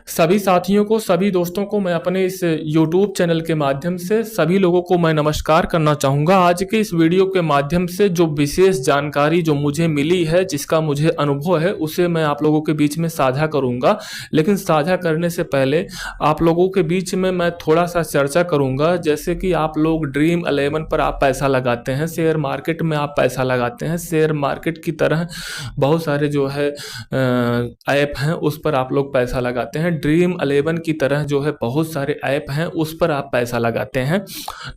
सभी साथियों को, सभी दोस्तों को मैं अपने इस YouTube चैनल के माध्यम से सभी लोगों को मैं नमस्कार करना चाहूँगा। आज के इस वीडियो के माध्यम से जो विशेष जानकारी जो मुझे मिली है, जिसका मुझे अनुभव है, उसे मैं आप लोगों के बीच में साझा करूँगा। लेकिन साझा करने से पहले आप लोगों के बीच में मैं थोड़ा-सा चर्चा करूँगा। जैसे कि आप लोग ड्रीम 11 पर आप पैसा लगाते हैं, शेयर मार्केट में आप पैसा लगाते हैं। शेयर मार्केट की तरह बहुत सारे जो है ऐप हैं, उस पर आप लोग पैसा लगाते हैं। ड्रीम 11 की तरह जो है बहुत सारे ऐप हैं, उस पर आप पैसा लगाते हैं।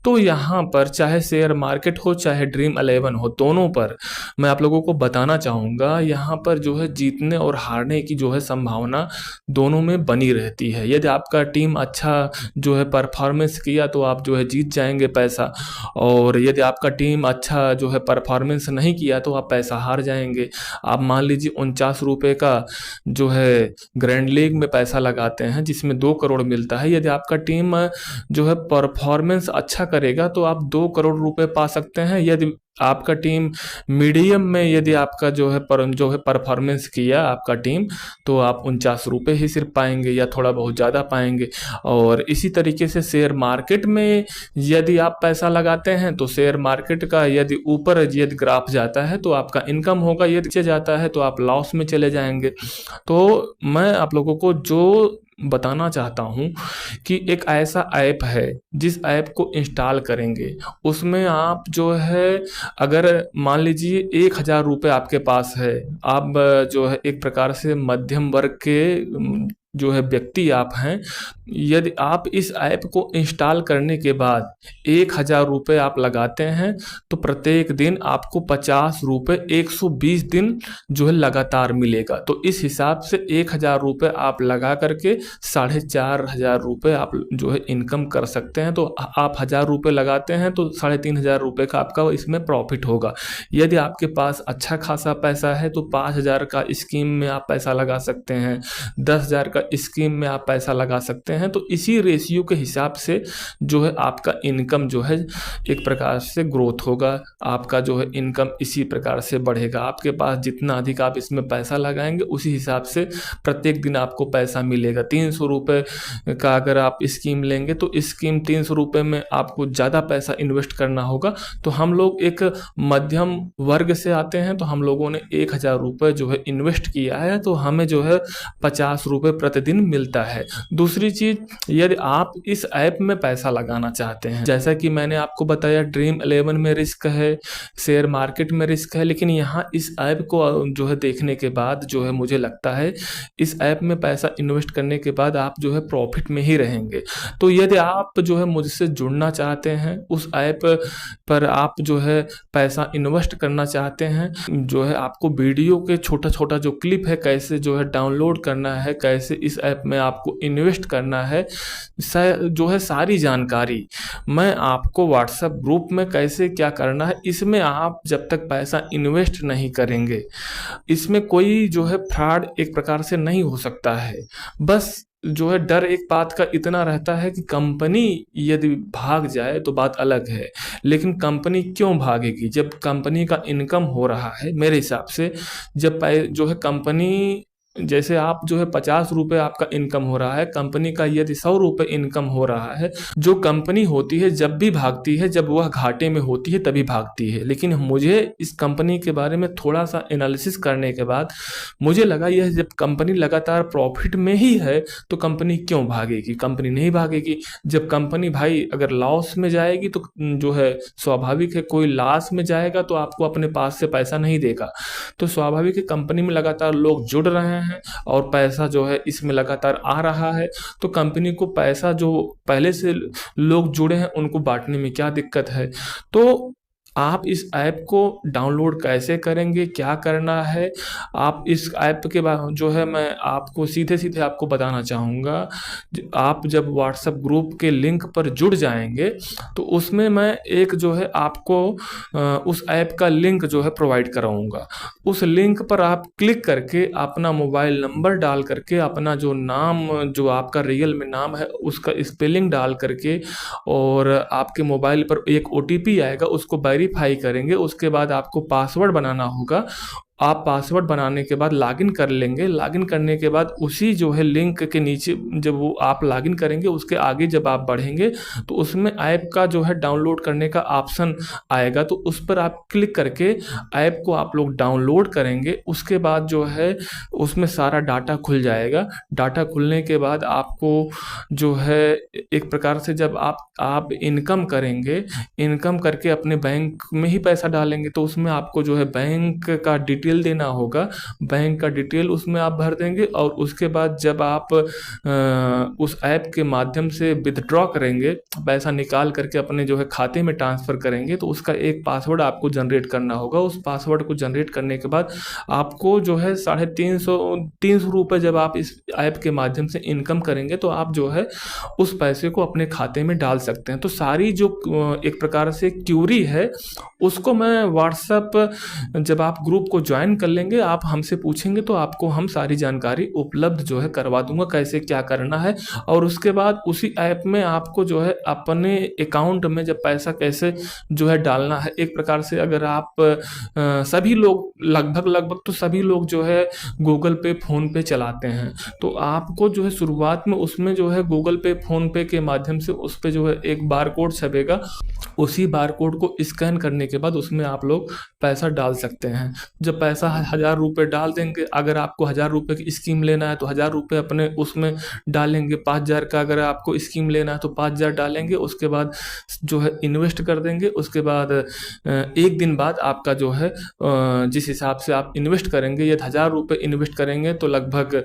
तो यहाँ पर चाहे शेयर मार्केट हो, चाहे ड्रीम 11 हो, दोनों पर मैं आप लोगों को बताना चाहूँगा, यहाँ पर जो है जीतने और हारने की जो है संभावना दोनों में बनी रहती है। यदि आपका टीम अच्छा जो है परफॉर्मेंस किया तो आप जो है जीत जाएंगे पैसा, और यदि आपका टीम अच्छा जो है परफॉर्मेंस नहीं किया तो आप पैसा हार जाएंगे। आप मान लीजिए 49 रुपये का जो है ग्रैंड लीग में पैसा लगाते हैं, जिसमें 2 करोड़ मिलता है। यदि आपका टीम जो है परफॉर्मेंस अच्छा करेगा तो आप 2 करोड़ रुपए पा सकते हैं। यदि आपका टीम मीडियम में, यदि आपका जो है परफॉर्मेंस किया आपका टीम, तो आप 49 रुपये ही सिर्फ पाएंगे या थोड़ा बहुत ज़्यादा पाएंगे। और इसी तरीके से शेयर मार्केट में यदि आप पैसा लगाते हैं तो शेयर मार्केट का यदि ऊपर यदि ग्राफ जाता है तो आपका इनकम होगा, यदि नीचे जाता है तो आप लॉस में चले जाएंगे। तो मैं आप लोगों को जो बताना चाहता हूँ कि एक ऐसा ऐप है, जिस ऐप को इंस्टॉल करेंगे उसमें आप जो है, अगर मान लीजिए 1000 रुपये आपके पास है, आप जो है एक प्रकार से मध्यम वर्ग के जो है व्यक्ति आप हैं, यदि आप इस ऐप को इंस्टॉल करने के बाद 1000 रुपये आप लगाते हैं तो प्रत्येक दिन आपको 50 रुपये 120 दिन जो है लगातार मिलेगा। तो इस हिसाब से 1000 रुपये आप लगा करके 4500 रुपये आप जो है इनकम कर सकते हैं। तो आप 1000 रुपये लगाते हैं तो 3500 रुपये का आपका इसमें प्रॉफिट होगा। यदि आपके पास अच्छा खासा पैसा है तो 5000 का स्कीम में आप पैसा लगा सकते हैं, 10,000 का स्कीम में आप पैसा लगा सकते हैं। तो इसी रेशियो के हिसाब से जो है आपका इनकम जो है एक प्रकार से ग्रोथ होगा, आपका जो है इनकम इसी प्रकार से बढ़ेगा। आपके पास जितना अधिक आप इसमें पैसा लगाएंगे उसी हिसाब से प्रत्येक दिन आपको पैसा मिलेगा। 300 रुपये का अगर आप स्कीम लेंगे तो स्कीम 300 रुपये में आपको ज़्यादा पैसा इन्वेस्ट करना होगा। तो हम लोग एक मध्यम वर्ग से आते हैं, तो हम लोगों ने 1000 रुपये जो है इन्वेस्ट किया है, तो हमें जो है 50 रुपये प्रतिदिन मिलता है। दूसरी चीज़, यदि आप इस ऐप में पैसा लगाना चाहते हैं, जैसा कि मैंने आपको बताया ड्रीम 11 में रिस्क है, शेयर मार्केट में रिस्क है, लेकिन यहाँ इस ऐप को जो है देखने के बाद जो है मुझे लगता है इस ऐप में पैसा इन्वेस्ट करने के बाद आप जो है प्रॉफिट में ही रहेंगे। तो यदि आप जो है मुझसे जुड़ना चाहते हैं, उस ऐप पर आप जो है पैसा इन्वेस्ट करना चाहते हैं, जो है आपको वीडियो के छोटा छोटा जो क्लिप है, कैसे जो है डाउनलोड करना है, कैसे इस ऐप में आपको इन्वेस्ट करना है, जो है सारी जानकारी मैं आपको व्हाट्सएप ग्रुप में कैसे क्या करना है, इसमें आप जब तक पैसा इन्वेस्ट नहीं करेंगे, इसमें कोई जो है फ्रॉड एक प्रकार से नहीं हो सकता है। बस जो है डर एक बात का इतना रहता है कि कंपनी यदि भाग जाए तो बात अलग है, लेकिन कंपनी क्यों भागेगी जब कंपनी का इनकम हो रहा है। मेरे हिसाब से जब जो है कंपनी, जैसे आप जो है 50 रुपये आपका इनकम हो रहा है, कंपनी का यदि 100 रुपये इनकम हो रहा है, जो कंपनी होती है जब भी भागती है, जब वह घाटे में होती है तभी भागती है। लेकिन मुझे इस कंपनी के बारे में थोड़ा सा एनालिसिस करने के बाद मुझे लगा यह जब कंपनी लगातार प्रॉफिट में ही है तो कंपनी क्यों भागेगी, कंपनी नहीं भागेगी। जब कंपनी भाई अगर लॉस में जाएगी तो जो है स्वाभाविक है, कोई लॉस में जाएगा तो आपको अपने पास से पैसा नहीं देगा। तो स्वाभाविक है कंपनी में लगातार लोग जुड़ रहे हैं और पैसा जो है इसमें लगातार आ रहा है, तो कंपनी को पैसा जो पहले से लोग जुड़े हैं उनको बांटने में क्या दिक्कत है। तो आप इस ऐप को डाउनलोड कैसे करेंगे, क्या करना है, आप इस ऐप के बाद जो है मैं आपको सीधे सीधे आपको बताना चाहूँगा। आप जब व्हाट्सएप ग्रुप के लिंक पर जुड़ जाएंगे तो उसमें मैं एक जो है आपको उस ऐप का लिंक जो है प्रोवाइड कराऊँगा। उस लिंक पर आप क्लिक करके अपना मोबाइल नंबर डाल करके, अपना जो नाम जो आपका रियल में नाम है उसका स्पेलिंग डाल करके, और आपके मोबाइल पर एक OTP आएगा, उसको वेरीफाई करेंगे। उसके बाद आपको पासवर्ड बनाना होगा आप पासवर्ड बनाने के बाद लॉगिन कर लेंगे। लॉगिन करने के बाद उसी जो है लिंक के नीचे जब वो आप लॉगिन करेंगे, उसके आगे जब आप बढ़ेंगे तो उसमें ऐप का जो है डाउनलोड करने का ऑप्शन आएगा, तो उस पर आप क्लिक करके ऐप को आप लोग डाउनलोड करेंगे। उसके बाद जो है उसमें सारा डाटा खुल जाएगा। डाटा खुलने के बाद आपको जो है एक प्रकार से जब आप इनकम करेंगे, इनकम करके अपने बैंक में ही पैसा डालेंगे, तो उसमें आपको जो है बैंक का डिटेल देना होगा। बैंक का डिटेल उसमें आप भर देंगे और उसके बाद जब आप उस ऐप के माध्यम से विथड्रॉ करेंगे, पैसा निकाल करके अपने जो है खाते में ट्रांसफ़र करेंगे, तो उसका एक पासवर्ड आपको जनरेट करना होगा। उस पासवर्ड को जनरेट करने के बाद आपको जो है 350 रुपये जब आप इस ऐप के माध्यम से इनकम करेंगे, तो आप जो है उस पैसे को अपने खाते में डाल सकते हैं। तो सारी जो एक प्रकार से क्यूरी है उसको मैं व्हाट्सएप जब आप ग्रुप को ज्वाइन कर लेंगे, आप हमसे पूछेंगे तो आपको हम सारी जानकारी उपलब्ध जो है करवा दूंगा, कैसे क्या करना है। और उसके बाद उसी ऐप में आपको जो है अपने अकाउंट में जब पैसा कैसे जो है डालना है, एक प्रकार से अगर आप सभी लोग लगभग तो सभी लोग जो है गूगल पे फ़ोन पे चलाते हैं, तो आपको जो है शुरुआत में उसमें जो है गूगल पे फ़ोन पे के माध्यम से उस पे जो है एक बार कोड छपेगा। उसी बार कोड को स्कैन करने के बाद उसमें आप लोग पैसा डाल सकते हैं। जब पैसा 1000 रुपये डाल देंगे, अगर आपको 1000 रुपये की स्कीम लेना है तो 1000 रुपये अपने उसमें डालेंगे। 5000 का अगर आपको स्कीम लेना है तो 5000 डालेंगे। उसके बाद जो है इन्वेस्ट कर देंगे। उसके बाद एक दिन बाद आपका जो है जिस हिसाब से आप इन्वेस्ट करेंगे, यदि 1000 रुपये इन्वेस्ट करेंगे तो लगभग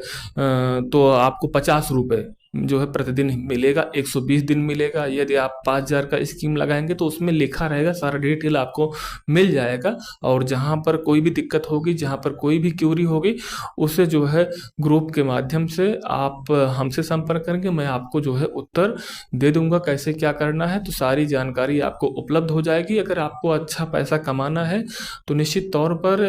तो आपको 50 रुपये जो है प्रतिदिन मिलेगा, 120 दिन मिलेगा। यदि आप 5000 का स्कीम लगाएंगे तो उसमें लिखा रहेगा, सारा डिटेल आपको मिल जाएगा। और जहाँ पर कोई भी दिक्कत होगी, जहाँ पर कोई भी क्यूरी होगी, उसे जो है ग्रुप के माध्यम से आप हमसे संपर्क करेंगे, मैं आपको जो है उत्तर दे दूंगा कैसे क्या करना है। तो सारी जानकारी आपको उपलब्ध हो जाएगी। अगर आपको अच्छा पैसा कमाना है तो निश्चित तौर पर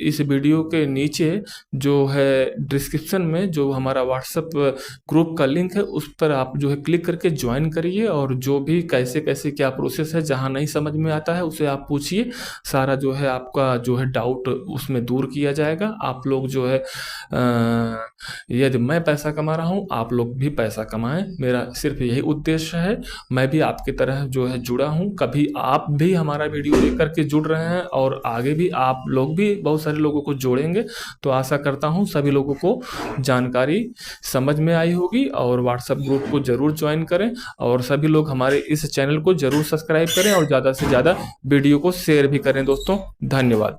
इस वीडियो के नीचे जो है डिस्क्रिप्शन में जो हमारा व्हाट्सएप ग्रुप का लिंक है, उस पर आप जो है क्लिक करके ज्वाइन करिए। और जो भी कैसे कैसे क्या प्रोसेस है, जहाँ नहीं समझ में आता है उसे आप पूछिए, सारा जो है आपका जो है डाउट उसमें दूर किया जाएगा। आप लोग जो है यदि मैं पैसा कमा रहा हूँ, आप लोग भी पैसा कमाएं, मेरा सिर्फ यही उद्देश्य है। मैं भी आपकी तरह जो है जुड़ा हूँ, कभी आप भी हमारा वीडियो देख करके जुड़ रहे हैं और आगे भी आप लोग भी बहुत सारे लोगों को जोड़ेंगे। तो आशा करता हूँ सभी लोगों को जानकारी समझ में आई होगी और व्हाट्सएप ग्रुप को जरूर ज्वाइन करें और सभी लोग हमारे इस चैनल को जरूर सब्सक्राइब करें और ज़्यादा से ज़्यादा वीडियो को शेयर भी करें। दोस्तों धन्यवाद।